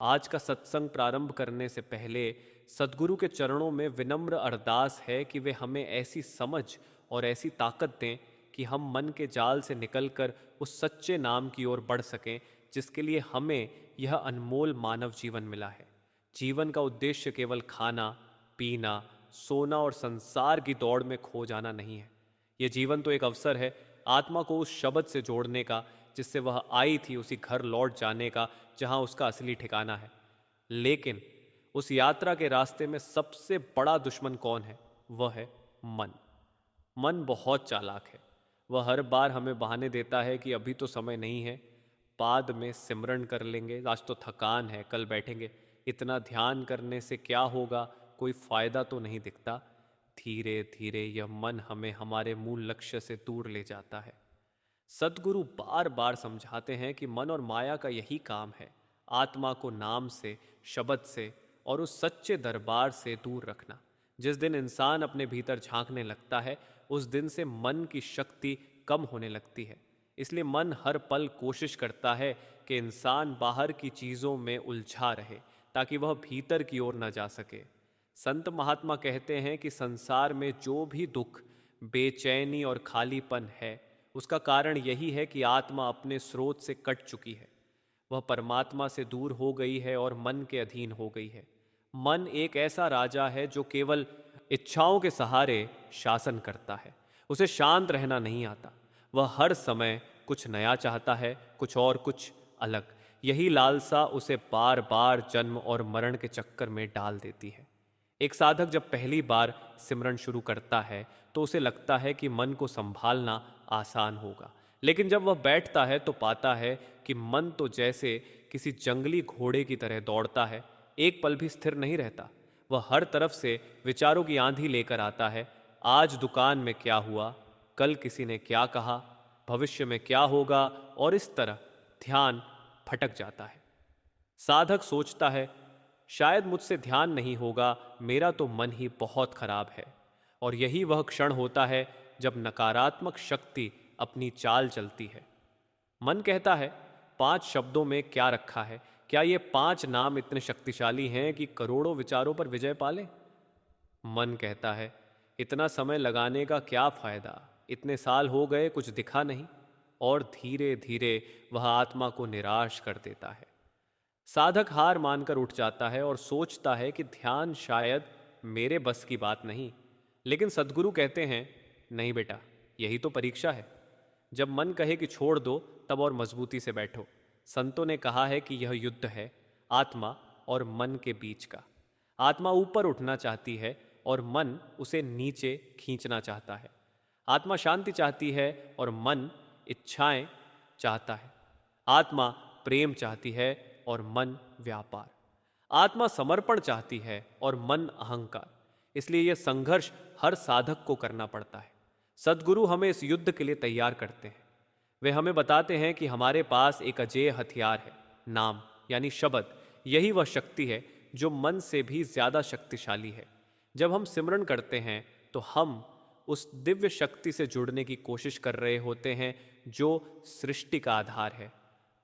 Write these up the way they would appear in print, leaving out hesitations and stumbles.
आज का सत्संग प्रारंभ करने से पहले सद्गुरु के चरणों में विनम्र अरदास है कि वे हमें ऐसी समझ और ऐसी ताकत दें कि हम मन के जाल से निकलकर उस सच्चे नाम की ओर बढ़ सकें जिसके लिए हमें यह अनमोल मानव जीवन मिला है। जीवन का उद्देश्य केवल खाना, पीना, सोना और संसार की दौड़ में खो जाना नहीं है। यह जीवन तो एक अवसर है आत्मा को उस शब्द से जोड़ने का जिससे वह आई थी, उसी घर लौट जाने का जहां उसका असली ठिकाना है। लेकिन उस यात्रा के रास्ते में सबसे बड़ा दुश्मन कौन है? वह है मन। मन बहुत चालाक है। वह हर बार हमें बहाने देता है कि अभी तो समय नहीं है, बाद में सिमरन कर लेंगे, आज तो थकान है, कल बैठेंगे, इतना ध्यान करने से क्या होगा, कोई फायदा तो नहीं दिखता। धीरे धीरे यह मन हमें हमारे मूल लक्ष्य से दूर ले जाता है। सद्गुरु बार बार समझाते हैं कि मन और माया का यही काम है, आत्मा को नाम से, शब्द से और उस सच्चे दरबार से दूर रखना। जिस दिन इंसान अपने भीतर झांकने लगता है उस दिन से मन की शक्ति कम होने लगती है। इसलिए मन हर पल कोशिश करता है कि इंसान बाहर की चीज़ों में उलझा रहे ताकि वह भीतर की ओर न जा सके। संत महात्मा कहते हैं कि संसार में जो भी दुख, बेचैनी और खालीपन है उसका कारण यही है कि आत्मा अपने स्रोत से कट चुकी है। वह परमात्मा से दूर हो गई है और मन के अधीन हो गई है। मन एक ऐसा राजा है जो केवल इच्छाओं के सहारे शासन करता है। उसे शांत रहना नहीं आता। वह हर समय कुछ नया चाहता है, कुछ और कुछ अलग। यही लालसा उसे बार बार जन्म और मरण के चक्कर में डाल देती है। एक साधक जब पहली बार सिमरन शुरू करता है तो उसे लगता है कि मन को संभालना आसान होगा, लेकिन जब वह बैठता है तो पाता है कि मन तो जैसे किसी जंगली घोड़े की तरह दौड़ता है, एक पल भी स्थिर नहीं रहता। वह हर तरफ से विचारों की आंधी लेकर आता है। आज दुकान में क्या हुआ, कल किसी ने क्या कहा, भविष्य में क्या होगा, और इस तरह ध्यान भटक जाता है। साधक सोचता है शायद मुझसे ध्यान नहीं होगा, मेरा तो मन ही बहुत खराब है। और यही वह क्षण होता है जब नकारात्मक शक्ति अपनी चाल चलती है। मन कहता है 5 शब्दों में क्या रखा है, क्या ये 5 नाम इतने शक्तिशाली हैं कि करोड़ों विचारों पर विजय पाले? मन कहता है इतना समय लगाने का क्या फायदा, इतने साल हो गए कुछ दिखा नहीं। और धीरे धीरे वह आत्मा को निराश कर देता है। साधक हार मानकर उठ जाता है और सोचता है कि ध्यान शायद मेरे बस की बात नहीं। लेकिन सद्गुरु कहते हैं नहीं बेटा, यही तो परीक्षा है। जब मन कहे कि छोड़ दो तब और मजबूती से बैठो। संतों ने कहा है कि यह युद्ध है आत्मा और मन के बीच का। आत्मा ऊपर उठना चाहती है और मन उसे नीचे खींचना चाहता है। आत्मा शांति चाहती है और मन इच्छाएं चाहता है। आत्मा प्रेम चाहती है और मन व्यापार। आत्मा समर्पण चाहती है और मन अहंकार। इसलिए यह संघर्ष हर साधक को करना पड़ता है। सद्गुरु हमें इस युद्ध के लिए तैयार करते हैं। वे हमें बताते हैं कि हमारे पास एक अजेय हथियार है, नाम यानी शब्द। यही वह शक्ति है जो मन से भी ज्यादा शक्तिशाली है। जब हम सिमरन करते हैं तो हम उस दिव्य शक्ति से जुड़ने की कोशिश कर रहे होते हैं जो सृष्टि का आधार है।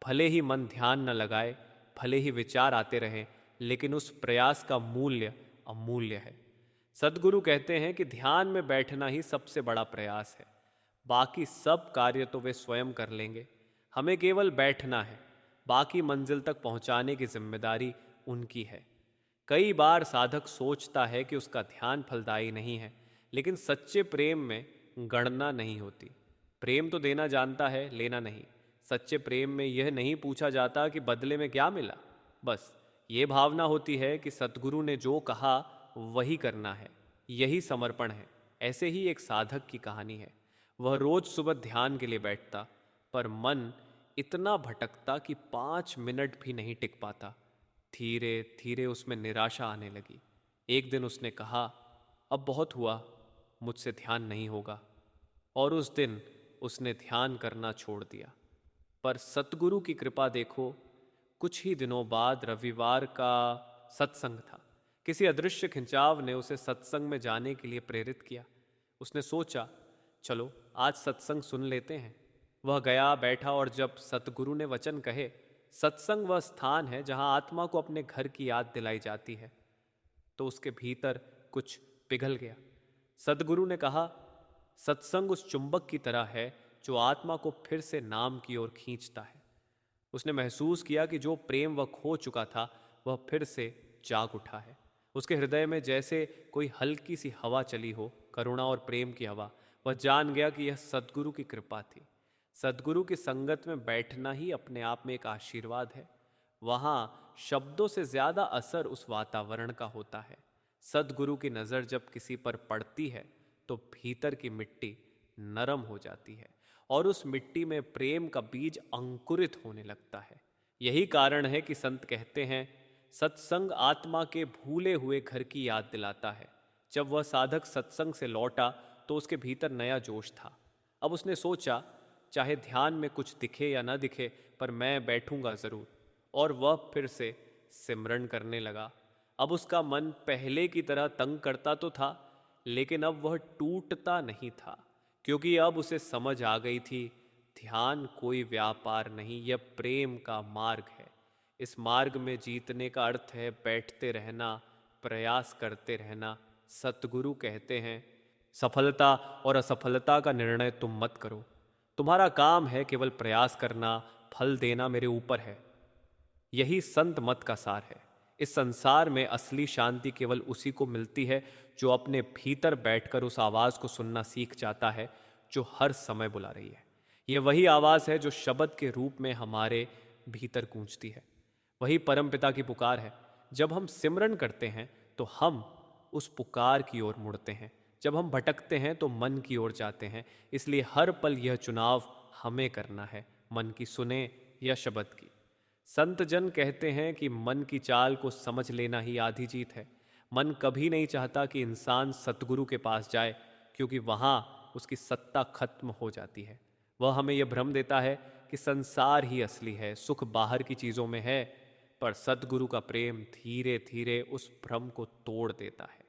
भले ही मन ध्यान न लगाए, भले ही विचार आते रहें, लेकिन उस प्रयास का मूल्य अमूल्य है। सद्गुरु कहते हैं कि ध्यान में बैठना ही सबसे बड़ा प्रयास है, बाकी सब कार्य तो वे स्वयं कर लेंगे। हमें केवल बैठना है, बाकी मंजिल तक पहुंचाने की जिम्मेदारी उनकी है। कई बार साधक सोचता है कि उसका ध्यान फलदायी नहीं है, लेकिन सच्चे प्रेम में गणना नहीं होती। प्रेम तो देना जानता है, लेना नहीं। सच्चे प्रेम में यह नहीं पूछा जाता कि बदले में क्या मिला। बस ये भावना होती है कि सतगुरु ने जो कहा वही करना है। यही समर्पण है। ऐसे ही एक साधक की कहानी है। वह रोज सुबह ध्यान के लिए बैठता, पर मन इतना भटकता कि 5 मिनट भी नहीं टिक पाता। धीरे धीरे उसमें निराशा आने लगी। एक दिन उसने कहा अब बहुत हुआ, मुझसे ध्यान नहीं होगा। और उस दिन उसने ध्यान करना छोड़ दिया। पर सतगुरु की कृपा देखो, कुछ ही दिनों बाद रविवार का सत्संग था। किसी अदृश्य खिंचाव ने उसे सत्संग में जाने के लिए प्रेरित किया। उसने सोचा चलो आज सत्संग सुन लेते हैं। वह गया, बैठा और जब सतगुरु ने वचन कहे, सत्संग वह स्थान है जहां आत्मा को अपने घर की याद दिलाई जाती है। तो उसके भीतर कुछ पिघल गया। सदगुरु ने कहा, सत्संग उस चुंबक की तरह है जो आत्मा को फिर से नाम की ओर खींचता है। उसने महसूस किया कि जो प्रेम वह खो चुका था वह फिर से जाग उठा है। उसके हृदय में जैसे कोई हल्की सी हवा चली हो, करुणा और प्रेम की हवा। वह जान गया कि यह सदगुरु की कृपा थी। सदगुरु की संगत में बैठना ही अपने आप में एक आशीर्वाद है। वहाँ शब्दों से ज्यादा असर उस वातावरण का होता है। सदगुरु की नज़र जब किसी पर पड़ती है तो भीतर की मिट्टी नरम हो जाती है और उस मिट्टी में प्रेम का बीज अंकुरित होने लगता है। यही कारण है कि संत कहते हैं, सत्संग आत्मा के भूले हुए घर की याद दिलाता है। जब वह साधक सत्संग से लौटा तो उसके भीतर नया जोश था। अब उसने सोचा, चाहे ध्यान में कुछ दिखे या ना दिखे, पर मैं बैठूंगा जरूर। और वह फिर से सिमरन करने लगा। अब उसका मन पहले की तरह तंग करता तो था, लेकिन अब वह टूटता नहीं था, क्योंकि अब उसे समझ आ गई थी, ध्यान कोई व्यापार नहीं, यह प्रेम का मार्ग है। इस मार्ग में जीतने का अर्थ है बैठते रहना, प्रयास करते रहना। सतगुरु कहते हैं, सफलता और असफलता का निर्णय तुम मत करो। तुम्हारा काम है केवल प्रयास करना, फल देना मेरे ऊपर है। यही संत मत का सार है। इस संसार में असली शांति केवल उसी को मिलती है जो अपने भीतर बैठकर उस आवाज को सुनना सीख जाता है जो हर समय बुला रही है। यह वही आवाज है जो शब्द के रूप में हमारे भीतर गूंजती है। वही परमपिता की पुकार है। जब हम सिमरन करते हैं तो हम उस पुकार की ओर मुड़ते हैं। जब हम भटकते हैं तो मन की ओर जाते हैं। इसलिए हर पल यह चुनाव हमें करना है, मन की सुने या शब्द की। संत जन कहते हैं कि मन की चाल को समझ लेना ही आधी जीत है। मन कभी नहीं चाहता कि इंसान सतगुरु के पास जाए, क्योंकि वहां उसकी सत्ता खत्म हो जाती है। वह हमें यह भ्रम देता है कि संसार ही असली है, सुख बाहर की चीजों में है। पर सतगुरु का प्रेम धीरे धीरे उस भ्रम को तोड़ देता है।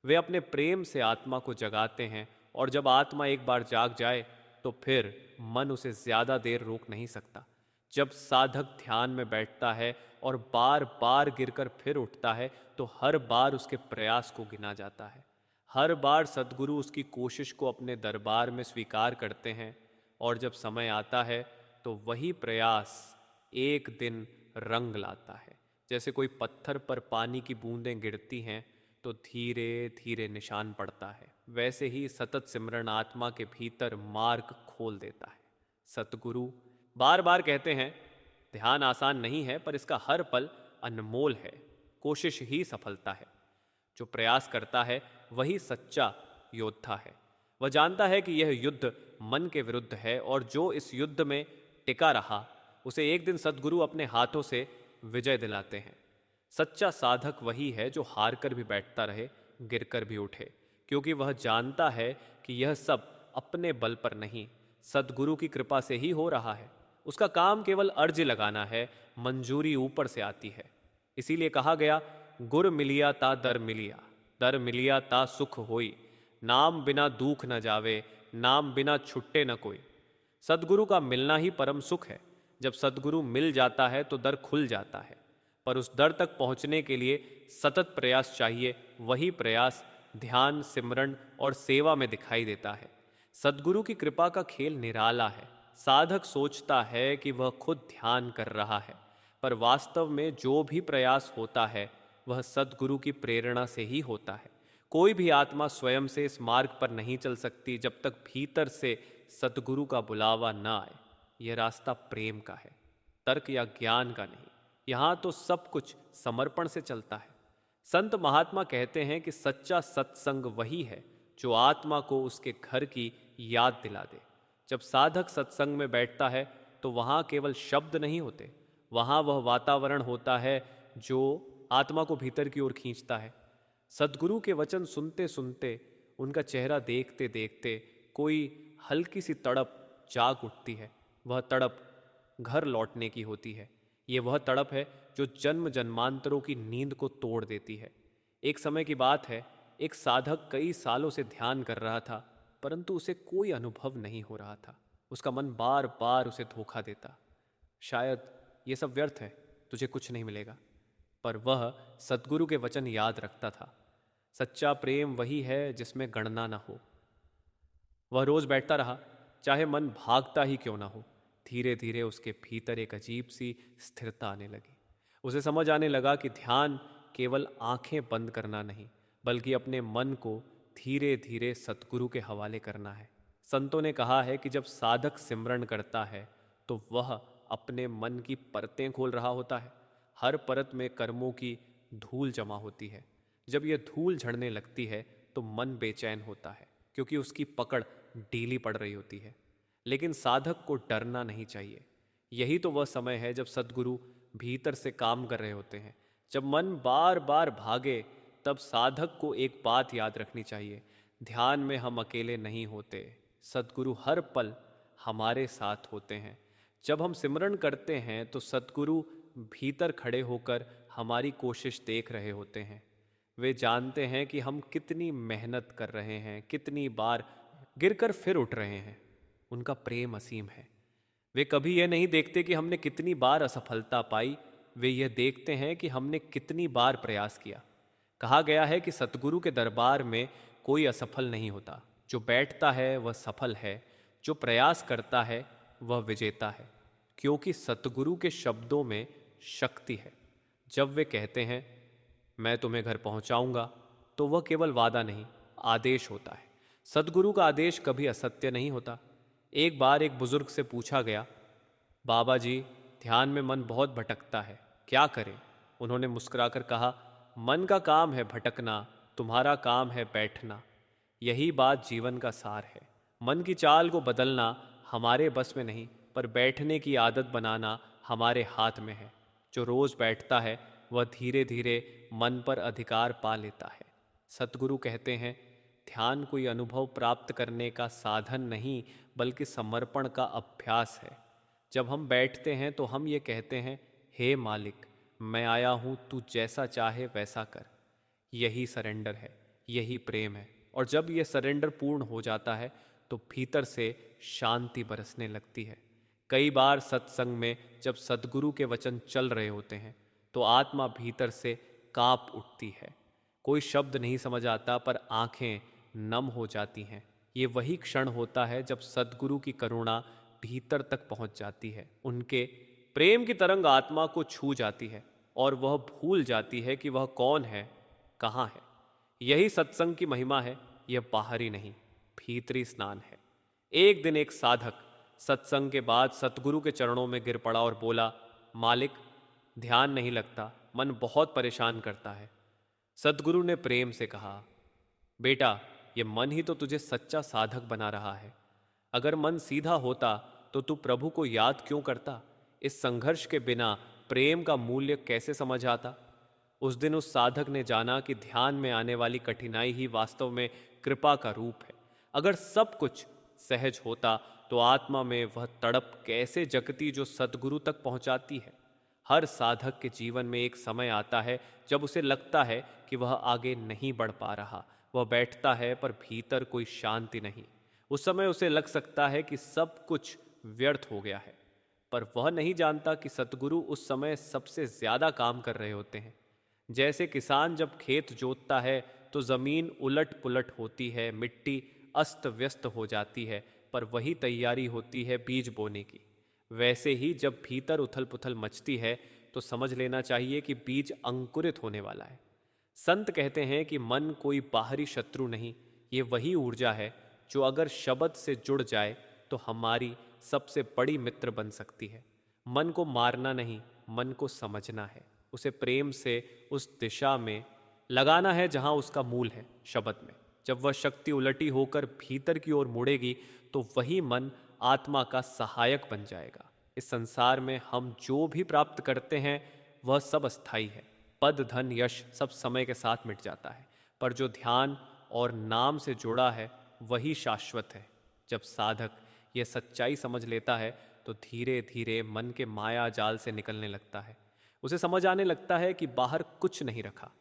वे अपने प्रेम से आत्मा को जगाते हैं, और जब आत्मा एक बार जाग जाए तो फिर मन उसे ज्यादा देर रोक नहीं सकता। जब साधक ध्यान में बैठता है और बार बार गिरकर फिर उठता है तो हर बार उसके प्रयास को गिना जाता है। हर बार सद्गुरु उसकी कोशिश को अपने दरबार में स्वीकार करते हैं, और जब समय आता है तो वही प्रयास एक दिन रंग लाता है। जैसे कोई पत्थर पर पानी की बूंदें गिरती हैं तो धीरे धीरे निशान पड़ता है, वैसे ही सतत सिमरन आत्मा के भीतर मार्ग खोल देता है। सतगुरु बार बार कहते हैं, ध्यान आसान नहीं है, पर इसका हर पल अनमोल है। कोशिश ही सफलता है। जो प्रयास करता है वही सच्चा योद्धा है। वह जानता है कि यह युद्ध मन के विरुद्ध है, और जो इस युद्ध में टिका रहा उसे एक दिन सद्गुरु अपने हाथों से विजय दिलाते हैं। सच्चा साधक वही है जो हार कर भी बैठता रहे, गिरकर भी उठे, क्योंकि वह जानता है कि यह सब अपने बल पर नहीं, सद्गुरु की कृपा से ही हो रहा है। उसका काम केवल अर्जी लगाना है, मंजूरी ऊपर से आती है। इसीलिए कहा गया, गुर मिलिया ता दर मिलिया, दर मिलिया ता सुख होई, नाम बिना दुख न जावे, नाम बिना छुट्टे न कोई। सद्गुरु का मिलना ही परम सुख है। जब सद्गुरु मिल जाता है तो दर खुल जाता है, पर उस दर तक पहुंचने के लिए सतत प्रयास चाहिए। वही प्रयास ध्यान, सिमरन और सेवा में दिखाई देता है। सद्गुरु की कृपा का खेल निराला है। साधक सोचता है कि वह खुद ध्यान कर रहा है, पर वास्तव में जो भी प्रयास होता है वह सद्गुरु की प्रेरणा से ही होता है। कोई भी आत्मा स्वयं से इस मार्ग पर नहीं चल सकती जब तक भीतर से सद्गुरु का बुलावा न आए। यह रास्ता प्रेम का है, तर्क या ज्ञान का नहीं। यहाँ तो सब कुछ समर्पण से चलता है। संत महात्मा कहते हैं कि सच्चा सत्संग वही है जो आत्मा को उसके घर की याद दिला दे। जब साधक सत्संग में बैठता है तो वहाँ केवल शब्द नहीं होते, वहाँ वह वातावरण होता है जो आत्मा को भीतर की ओर खींचता है। सद्गुरु के वचन सुनते सुनते, उनका चेहरा देखते देखते कोई हल्की सी तड़प जाग उठती है। वह तड़प घर लौटने की होती है। ये वह तड़प है जो जन्म जन्मांतरों की नींद को तोड़ देती है। एक समय की बात है, एक साधक कई सालों से ध्यान कर रहा था, परंतु उसे कोई अनुभव नहीं हो रहा था। उसका मन बार बार उसे धोखा देता। शायद ये सब व्यर्थ है, तुझे कुछ नहीं मिलेगा। पर वह सद्गुरु के वचन याद रखता था। सच्चा प्रेम वही है जिसमें गणना न हो। वह रोज बैठता रहा, चाहे मन भागता ही क्यों ना हो। धीरे धीरे उसके भीतर एक अजीब सी स्थिरता आने लगी। उसे समझ आने लगा कि ध्यान केवल आंखें बंद करना नहीं, बल्कि अपने मन को धीरे धीरे सतगुरु के हवाले करना है। संतों ने कहा है कि जब साधक सिमरण करता है तो वह अपने मन की परतें खोल रहा होता है। हर परत में कर्मों की धूल जमा होती है। जब यह धूल झड़ने लगती है तो मन बेचैन होता है, क्योंकि उसकी पकड़ ढीली पड़ रही होती है। लेकिन साधक को डरना नहीं चाहिए। यही तो वह समय है जब सद्गुरु भीतर से काम कर रहे होते हैं। जब मन बार बार भागे, तब साधक को एक बात याद रखनी चाहिए, ध्यान में हम अकेले नहीं होते। सद्गुरु हर पल हमारे साथ होते हैं। जब हम सिमरन करते हैं तो सद्गुरु भीतर खड़े होकर हमारी कोशिश देख रहे होते हैं। वे जानते हैं कि हम कितनी मेहनत कर रहे हैं, कितनी बार गिरकर फिर उठ रहे हैं। उनका प्रेम असीम है। वे कभी यह नहीं देखते कि हमने कितनी बार असफलता पाई, वे यह देखते हैं कि हमने कितनी बार प्रयास किया। कहा गया है कि सतगुरु के दरबार में कोई असफल नहीं होता। जो बैठता है वह सफल है, जो प्रयास करता है वह विजेता है, क्योंकि सतगुरु के शब्दों में शक्ति है। जब वे कहते हैं मैं तुम्हें घर पहुंचाऊंगा, तो वह केवल वादा नहीं, आदेश होता है। सद्गुरु का आदेश कभी असत्य नहीं होता। एक बार एक बुजुर्ग से पूछा गया, बाबा जी, ध्यान में मन बहुत भटकता है, क्या करें? उन्होंने मुस्कुराकर कहा, मन का काम है भटकना, तुम्हारा काम है बैठना। यही बात जीवन का सार है। मन की चाल को बदलना हमारे बस में नहीं, पर बैठने की आदत बनाना हमारे हाथ में है। जो रोज बैठता है वह धीरे धीरे मन पर अधिकार पा लेता है। सतगुरु कहते हैं, ध्यान कोई अनुभव प्राप्त करने का साधन नहीं, बल्कि समर्पण का अभ्यास है। जब हम बैठते हैं तो हम ये कहते हैं, हे मालिक, मैं आया हूँ, तू जैसा चाहे वैसा कर। यही सरेंडर है, यही प्रेम है। और जब यह सरेंडर पूर्ण हो जाता है तो भीतर से शांति बरसने लगती है। कई बार सत्संग में जब सद्गुरु के वचन चल रहे होते हैं तो आत्मा भीतर से कांप उठती है। कोई शब्द नहीं समझ आता, पर आंखें नम हो जाती हैं। ये वही क्षण होता है जब सद्गुरु की करुणा भीतर तक पहुंच जाती है। उनके प्रेम की तरंग आत्मा को छू जाती है और वह भूल जाती है कि वह कौन है, कहाँ है। यही सत्संग की महिमा है। यह बाहरी नहीं, भीतरी स्नान है। एक दिन एक साधक सत्संग के बाद सतगुरु के चरणों में गिर पड़ा और बोला, मालिक, ध्यान नहीं लगता, मन बहुत परेशान करता है। सतगुरु ने प्रेम से कहा, बेटा, ये मन ही तो तुझे सच्चा साधक बना रहा है। अगर मन सीधा होता तो तू प्रभु को याद क्यों करता? इस संघर्ष के बिना प्रेम का मूल्य कैसे समझ आता? उस दिन उस साधक ने जाना कि ध्यान में आने वाली कठिनाई ही वास्तव में कृपा का रूप है। अगर सब कुछ सहज होता तो आत्मा में वह तड़प कैसे जगती जो सतगुरु तक पहुंचाती है। हर साधक के जीवन में एक समय आता है जब उसे लगता है कि वह आगे नहीं बढ़ पा रहा। वह बैठता है पर भीतर कोई शांति नहीं। उस समय उसे लग सकता है कि सब कुछ व्यर्थ हो गया है, पर वह नहीं जानता कि सतगुरु उस समय सबसे ज्यादा काम कर रहे होते हैं। जैसे किसान जब खेत जोतता है तो जमीन उलट पुलट होती है, मिट्टी अस्त व्यस्त हो जाती है, पर वही तैयारी होती है बीज बोने की। वैसे ही जब भीतर उथल पुथल मचती है तो समझ लेना चाहिए कि बीज अंकुरित होने वाला है। संत कहते हैं कि मन कोई बाहरी शत्रु नहीं, ये वही ऊर्जा है जो अगर शब्द से जुड़ जाए तो हमारी सबसे बड़ी मित्र बन सकती है। मन को मारना नहीं, मन को समझना है। उसे प्रेम से उस दिशा में लगाना है जहां उसका मूल है, शब्द में। जब वह शक्ति उलटी होकर भीतर की ओर मुड़ेगी तो वही मन आत्मा का सहायक बन जाएगा। इस संसार में हम जो भी प्राप्त करते हैं वह सब अस्थाई है। पद, धन, यश सब समय के साथ मिट जाता है, पर जो ध्यान और नाम से जुड़ा है वही शाश्वत है। जब साधक यह सच्चाई समझ लेता है तो धीरे धीरे मन के माया जाल से निकलने लगता है। उसे समझ आने लगता है कि बाहर कुछ नहीं रखा।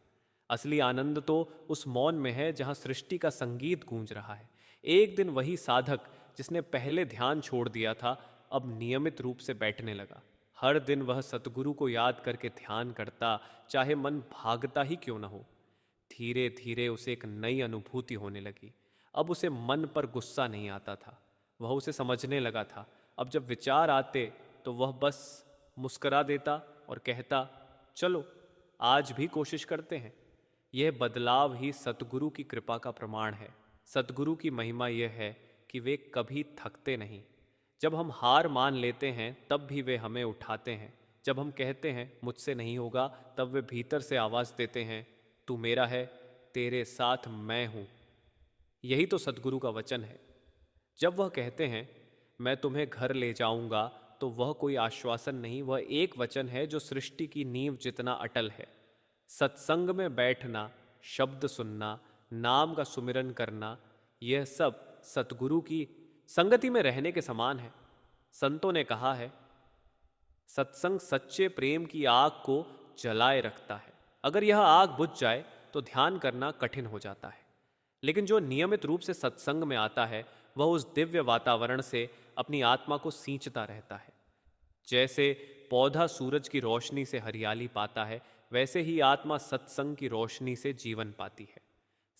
असली आनंद तो उस मौन में है जहां सृष्टि का संगीत गूंज रहा है। एक दिन वही साधक जिसने पहले ध्यान छोड़ दिया था अब नियमित रूप से बैठने लगा। हर दिन वह सतगुरु को याद करके ध्यान करता, चाहे मन भागता ही क्यों न हो। धीरे धीरे उसे एक नई अनुभूति होने लगी। अब उसे मन पर गुस्सा नहीं आता था, वह उसे समझने लगा था। अब जब विचार आते तो वह बस मुस्करा देता और कहता, चलो आज भी कोशिश करते हैं। यह बदलाव ही सतगुरु की कृपा का प्रमाण है। सतगुरु की महिमा यह है कि वे कभी थकते नहीं। जब हम हार मान लेते हैं तब भी वे हमें उठाते हैं। जब हम कहते हैं मुझसे नहीं होगा, तब वे भीतर से आवाज़ देते हैं, तू मेरा है, तेरे साथ मैं हूँ। यही तो सतगुरु का वचन है। जब वह कहते हैं मैं तुम्हें घर ले जाऊंगा, तो वह कोई आश्वासन नहीं, वह एक वचन है जो सृष्टि की नींव जितना अटल है। सत्संग में बैठना, शब्द सुनना, नाम का सुमिरन करना, यह सब सतगुरु की संगति में रहने के समान है। संतों ने कहा है, सत्संग सच्चे प्रेम की आग को जलाए रखता है। अगर यह आग बुझ जाए तो ध्यान करना कठिन हो जाता है। लेकिन जो नियमित रूप से सत्संग में आता है, वह उस दिव्य वातावरण से अपनी आत्मा को सींचता रहता है। जैसे पौधा सूरज की रोशनी से हरियाली पाता है, वैसे ही आत्मा सत्संग की रोशनी से जीवन पाती है।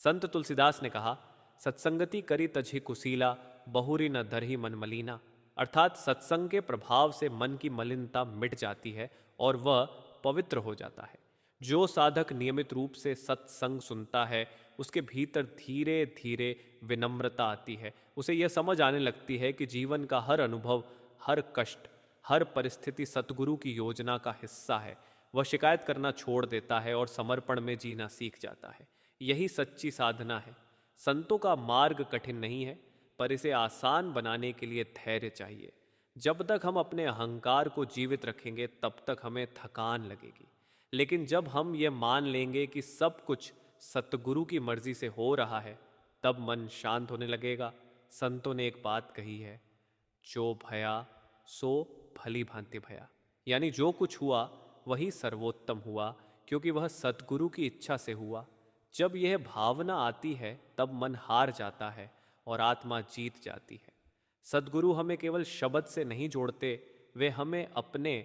संत तुलसीदास ने कहा, सत्संगति करी तझि कुशीला, बहुरी न धरहि मन मलीना। अर्थात सत्संग के प्रभाव से मन की मलिनता मिट जाती है और वह पवित्र हो जाता है। जो साधक नियमित रूप से सत्संग सुनता है, उसके भीतर धीरे धीरे विनम्रता आती है। उसे यह समझ आने लगती है कि जीवन का हर अनुभव, हर कष्ट, हर परिस्थिति सतगुरु की योजना का हिस्सा है। वह शिकायत करना छोड़ देता है और समर्पण में जीना सीख जाता है। यही सच्ची साधना है। संतों का मार्ग कठिन नहीं है, पर इसे आसान बनाने के लिए धैर्य चाहिए। जब तक हम अपने अहंकार को जीवित रखेंगे, तब तक हमें थकान लगेगी। लेकिन जब हम ये मान लेंगे कि सब कुछ सतगुरु की मर्जी से हो रहा है, तब मन शांत होने लगेगा। संतों ने एक बात कही है, जो भया सो भली भांति भया। यानी जो कुछ हुआ वही सर्वोत्तम हुआ, क्योंकि वह सतगुरु की इच्छा से हुआ। जब यह भावना आती है, तब मन हार जाता है और आत्मा जीत जाती है। सतगुरु हमें केवल शब्द से नहीं जोड़ते, वे हमें अपने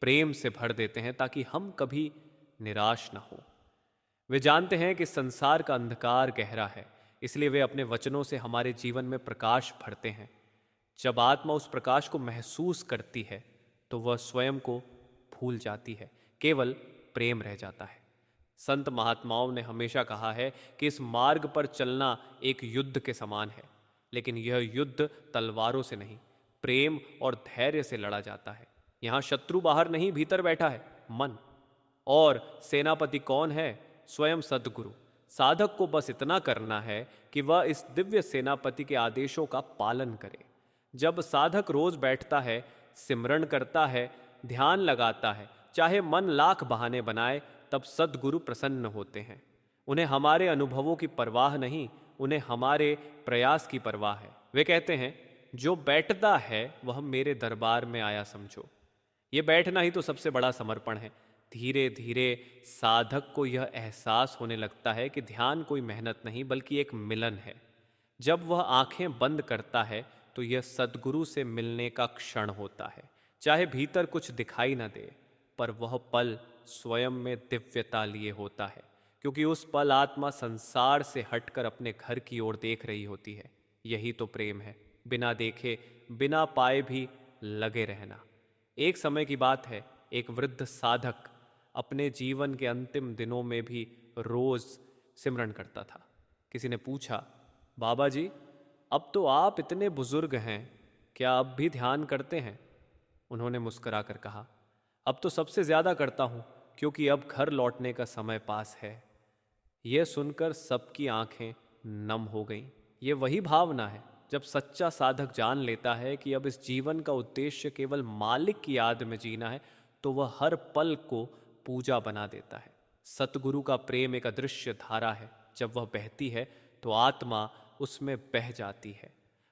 प्रेम से भर देते हैं ताकि हम कभी निराश न हो। वे जानते हैं कि संसार का अंधकार गहरा है, इसलिए वे अपने वचनों से हमारे जीवन में प्रकाश भरते हैं। जब आत्मा उस प्रकाश को महसूस करती है, तो वह स्वयं को भूल जाती है, केवल प्रेम रह जाता है। संत महात्माओं ने हमेशा कहा है कि इस मार्ग पर चलना एक युद्ध के समान है, लेकिन यह युद्ध तलवारों से नहीं, प्रेम और धैर्य से लड़ा जाता है। यहाँ शत्रु बाहर नहीं, भीतर बैठा है मन। और सेनापति कौन है? स्वयं सतगुरु। साधक को बस इतना करना है कि वह इस दिव्य सेनापति के आदेशों का पालन करे। जब साधक रोज बैठता है, सिमरण करता है, ध्यान लगाता है, चाहे मन लाख बहाने बनाए, तब सद्गुरु प्रसन्न होते हैं। उन्हें हमारे अनुभवों की परवाह नहीं, उन्हें हमारे प्रयास की परवाह है। वे कहते हैं, जो बैठता है वह मेरे दरबार में आया समझो। ये बैठना ही तो सबसे बड़ा समर्पण है। धीरे धीरे साधक को यह एहसास होने लगता है कि ध्यान कोई मेहनत नहीं, बल्कि एक मिलन है। जब वह आंखें बंद करता है तो यह सद्गुरु से मिलने का क्षण होता है। चाहे भीतर कुछ दिखाई न दे, पर वह पल स्वयं में दिव्यता लिए होता है, क्योंकि उस पल आत्मा संसार से हटकर अपने घर की ओर देख रही होती है। यही तो प्रेम है, बिना देखे, बिना पाए भी लगे रहना। एक समय की बात है, एक वृद्ध साधक अपने जीवन के अंतिम दिनों में भी रोज सिमरन करता था। किसी ने पूछा, बाबा जी, अब तो आप इतने बुजुर्ग हैं, क्या अब भी ध्यान करते हैं? उन्होंने मुस्कुराकर कहा, अब तो सबसे ज्यादा करता हूं, क्योंकि अब घर लौटने का समय पास है। यह सुनकर सबकी आंखें नम हो गईं। ये वही भावना है, जब सच्चा साधक जान लेता है कि अब इस जीवन का उद्देश्य केवल मालिक की याद में जीना है, तो वह हर पल को पूजा बना देता है। सतगुरु का प्रेम एक अदृश्य धारा है। जब वह बहती है तो आत्मा उसमें बह जाती है।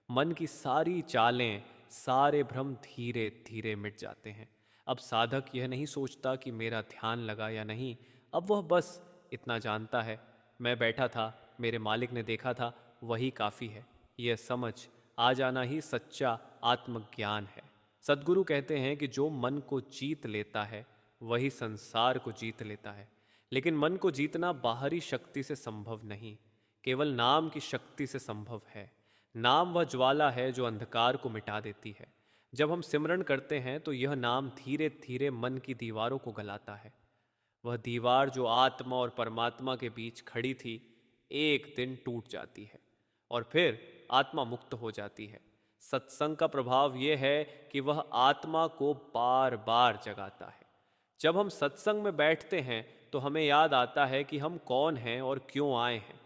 मन की सारी चालें, सारे भ्रम धीरे धीरे मिट जाते हैं। अब साधक यह नहीं सोचता कि मेरा ध्यान लगा या नहीं। अब वह बस इतना जानता है, मैं बैठा था, मेरे मालिक ने देखा था, वही काफ़ी है। यह समझ आ जाना ही सच्चा आत्मज्ञान है। सद्गुरु कहते हैं कि जो मन को जीत लेता है वही संसार को जीत लेता है। लेकिन मन को जीतना बाहरी शक्ति से संभव नहीं, केवल नाम की शक्ति से संभव है। नाम वह ज्वाला है जो अंधकार को मिटा देती है। जब हम सिमरन करते हैं तो यह नाम धीरे धीरे मन की दीवारों को गलाता है। वह दीवार जो आत्मा और परमात्मा के बीच खड़ी थी, एक दिन टूट जाती है और फिर आत्मा मुक्त हो जाती है। सत्संग का प्रभाव यह है कि वह आत्मा को बार बार जगाता है। जब हम सत्संग में बैठते हैं तो हमें याद आता है कि हम कौन हैं और क्यों आए हैं।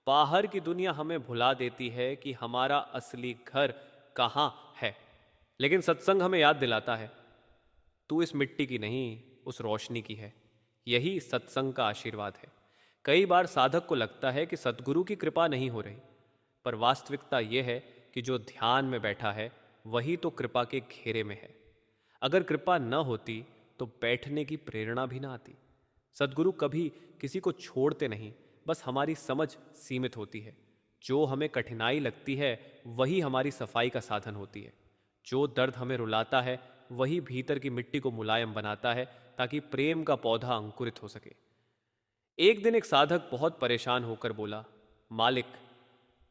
बाहर की दुनिया हमें भुला देती है कि हमारा असली घर कहाँ है, लेकिन सत्संग हमें याद दिलाता है, तू इस मिट्टी की नहीं, उस रोशनी की है। यही सत्संग का आशीर्वाद है। कई बार साधक को लगता है कि सद्गुरु की कृपा नहीं हो रही, पर वास्तविकता यह है कि जो ध्यान में बैठा है वही तो कृपा के घेरे में है। अगर कृपा न होती तो बैठने की प्रेरणा भी ना आती। सद्गुरु कभी किसी को छोड़ते नहीं, बस हमारी समझ सीमित होती है। जो हमें कठिनाई लगती है वही हमारी सफाई का साधन होती है। जो दर्द हमें रुलाता है वही भीतर की मिट्टी को मुलायम बनाता है, ताकि प्रेम का पौधा अंकुरित हो सके। एक दिन एक साधक बहुत परेशान होकर बोला, मालिक,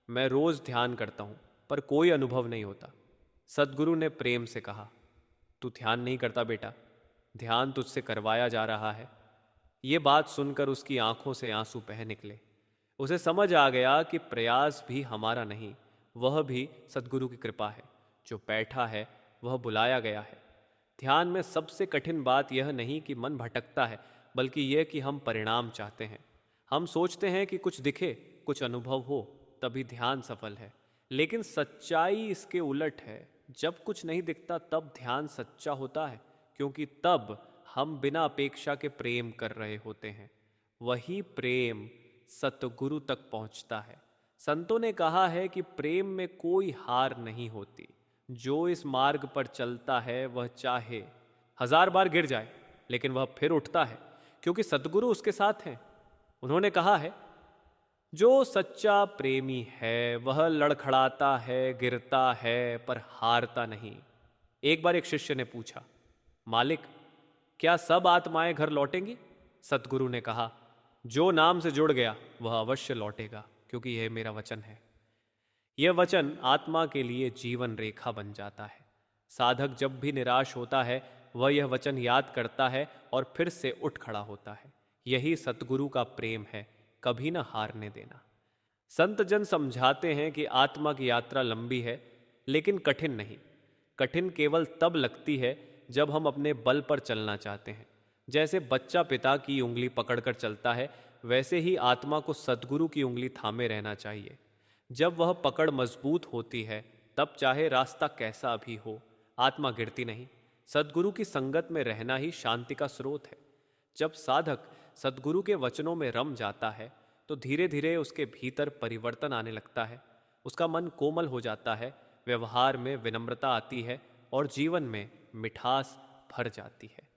मैं रोज ध्यान करता हूं पर कोई अनुभव नहीं होता। सद्गुरु ने प्रेम से कहा, तू ध्यान नहीं करता बेटा, ध्यान तुझसे करवाया जा रहा है। ये बात सुनकर उसकी आंखों से आंसू बह निकले। उसे समझ आ गया कि प्रयास भी हमारा नहीं, वह भी सद्गुरु की कृपा है। जो बैठा है वह बुलाया गया है। ध्यान में सबसे कठिन बात यह नहीं कि मन भटकता है, बल्कि यह कि हम परिणाम चाहते हैं। हम सोचते हैं कि कुछ दिखे, कुछ अनुभव हो, तभी ध्यान सफल है। लेकिन सच्चाई इसके उलट है। जब कुछ नहीं दिखता तब ध्यान सच्चा होता है, क्योंकि तब हम बिना अपेक्षा के प्रेम कर रहे होते हैं। वही प्रेम सतगुरु तक पहुंचता है। संतों ने कहा है कि प्रेम में कोई हार नहीं होती। जो इस मार्ग पर चलता है वह चाहे 1000 बार गिर जाए, लेकिन वह फिर उठता है, क्योंकि सतगुरु उसके साथ हैं। उन्होंने कहा है, जो सच्चा प्रेमी है वह लड़खड़ाता है, गिरता है, पर हारता नहीं। एक बार एक शिष्य ने पूछा, मालिक, क्या सब आत्माएं घर लौटेंगी? सतगुरु ने कहा, जो नाम से जुड़ गया वह अवश्य लौटेगा, क्योंकि यह मेरा वचन है। यह वचन आत्मा के लिए जीवन रेखा बन जाता है। साधक जब भी निराश होता है वह यह वचन याद करता है और फिर से उठ खड़ा होता है। यही सतगुरु का प्रेम है, कभी न हारने देना। संत जन समझाते हैं कि आत्मा की यात्रा लंबी है, लेकिन कठिन नहीं। कठिन केवल तब लगती है जब हम अपने बल पर चलना चाहते हैं। जैसे बच्चा पिता की उंगली पकड़कर चलता है, वैसे ही आत्मा को सद्गुरु की उंगली थामे रहना चाहिए। जब वह पकड़ मजबूत होती है, तब चाहे रास्ता कैसा भी हो, आत्मा गिरती नहीं। सद्गुरु की संगत में रहना ही शांति का स्रोत है। जब साधक सद्गुरु के वचनों में रम जाता है तो धीरे धीरे उसके भीतर परिवर्तन आने लगता है। उसका मन कोमल हो जाता है, व्यवहार में विनम्रता आती है और जीवन में मिठास भर जाती है।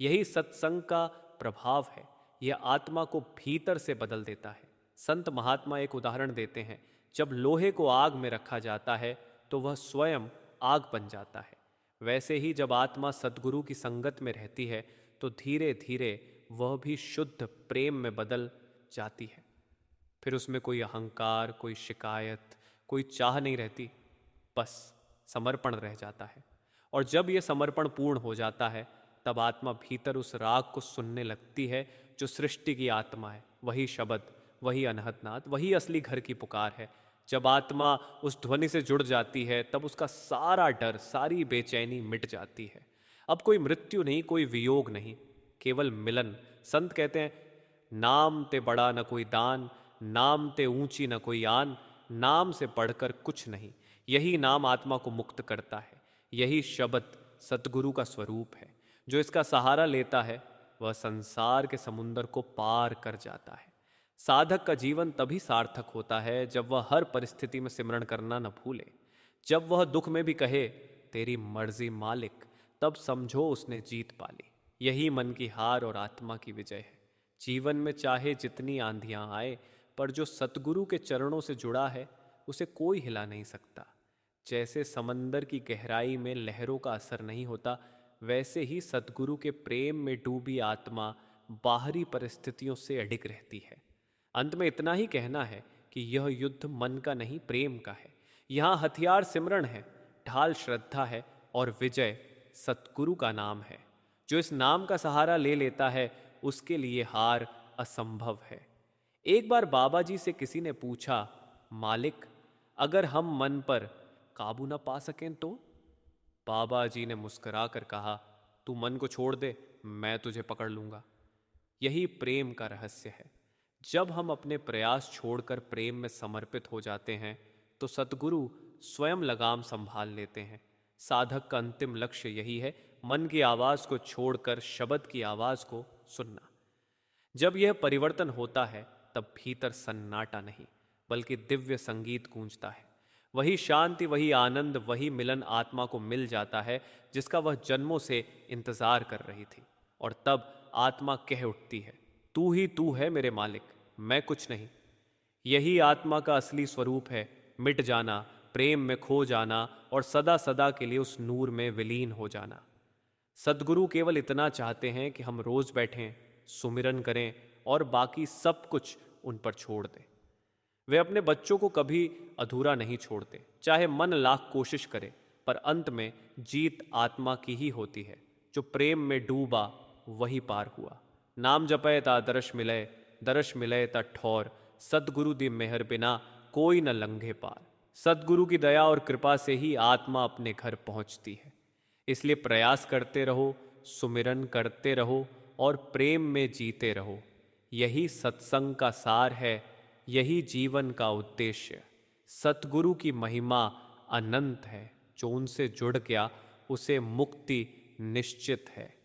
यही सत्संग का प्रभाव है। यह आत्मा को भीतर से बदल देता है। संत महात्मा एक उदाहरण देते हैं, जब लोहे को आग में रखा जाता है तो वह स्वयं आग बन जाता है। वैसे ही जब आत्मा सद्गुरु की संगत में रहती है तो धीरे धीरे वह भी शुद्ध प्रेम में बदल जाती है। फिर उसमें कोई अहंकार, कोई शिकायत, कोई चाह नहीं रहती, बस समर्पण रह जाता है। और जब यह समर्पण पूर्ण हो जाता है तब आत्मा भीतर उस राग को सुनने लगती है जो सृष्टि की आत्मा है। वही शब्द, वही अनहतनाद, वही असली घर की पुकार है। जब आत्मा उस ध्वनि से जुड़ जाती है तब उसका सारा डर, सारी बेचैनी मिट जाती है। अब कोई मृत्यु नहीं, कोई वियोग नहीं, केवल मिलन। संत कहते हैं, नाम ते बड़ा न कोई दान, नाम ते ऊंची न कोई आन, नाम से बढ़कर कुछ नहीं। यही नाम आत्मा को मुक्त करता है। यही शब्द सतगुरु का स्वरूप है। जो इसका सहारा लेता है वह संसार के समुंदर को पार कर जाता है। साधक का जीवन तभी सार्थक होता है जब वह हर परिस्थिति में सिमरण करना न भूले। जब वह दुख में भी कहे, तेरी मर्जी मालिक, तब समझो उसने जीत पाली। यही मन की हार और आत्मा की विजय है। जीवन में चाहे जितनी आंधियां आए, पर जो सतगुरु के चरणों से जुड़ा है उसे कोई हिला नहीं सकता। जैसे समंदर की गहराई में लहरों का असर नहीं होता, वैसे ही सद्गुरु के प्रेम में डूबी आत्मा बाहरी परिस्थितियों से अडिग रहती है। अंत में इतना ही कहना है कि यह युद्ध मन का नहीं, प्रेम का है। यहाँ हथियार सिमरन है, ढाल श्रद्धा है और विजय सतगुरु का नाम है। जो इस नाम का सहारा ले लेता है उसके लिए हार असंभव है। एक बार बाबा जी से किसी ने पूछा, मालिक, अगर हम मन पर काबू ना पा सकें तो? बाबा जी ने मुस्कुरा कर कहा, तू मन को छोड़ दे, मैं तुझे पकड़ लूंगा। यही प्रेम का रहस्य है। जब हम अपने प्रयास छोड़कर प्रेम में समर्पित हो जाते हैं तो सतगुरु स्वयं लगाम संभाल लेते हैं। साधक का अंतिम लक्ष्य यही है, मन की आवाज को छोड़कर शब्द की आवाज को सुनना। जब यह परिवर्तन होता है तब भीतर सन्नाटा नहीं बल्कि दिव्य संगीत गूंजता है। वही शांति, वही आनंद, वही मिलन आत्मा को मिल जाता है जिसका वह जन्मों से इंतजार कर रही थी। और तब आत्मा कह उठती है, तू ही तू है मेरे मालिक, मैं कुछ नहीं। यही आत्मा का असली स्वरूप है, मिट जाना, प्रेम में खो जाना और सदा सदा के लिए उस नूर में विलीन हो जाना। सद्गुरु केवल इतना चाहते हैं कि हम रोज बैठें, सुमिरन करें और बाकी सब कुछ उन पर छोड़ दें। वे अपने बच्चों को कभी अधूरा नहीं छोड़ते, चाहे मन लाख कोशिश करे, पर अंत में जीत आत्मा की ही होती है। जो प्रेम में डूबा वही पार हुआ। नाम जपय ता दर्श मिलय ता ठौर, सद्गुरु दी मेहर बिना कोई न लंघे पार। सद्गुरु की दया और कृपा से ही आत्मा अपने घर पहुंचती है। इसलिए प्रयास करते रहो, सुमिरन करते रहो और प्रेम में जीते रहो। यही सत्संग का सार है, यही जीवन का उद्देश्य। सतगुरु की महिमा अनंत है, जो उनसे जुड़ गया उसे मुक्ति निश्चित है।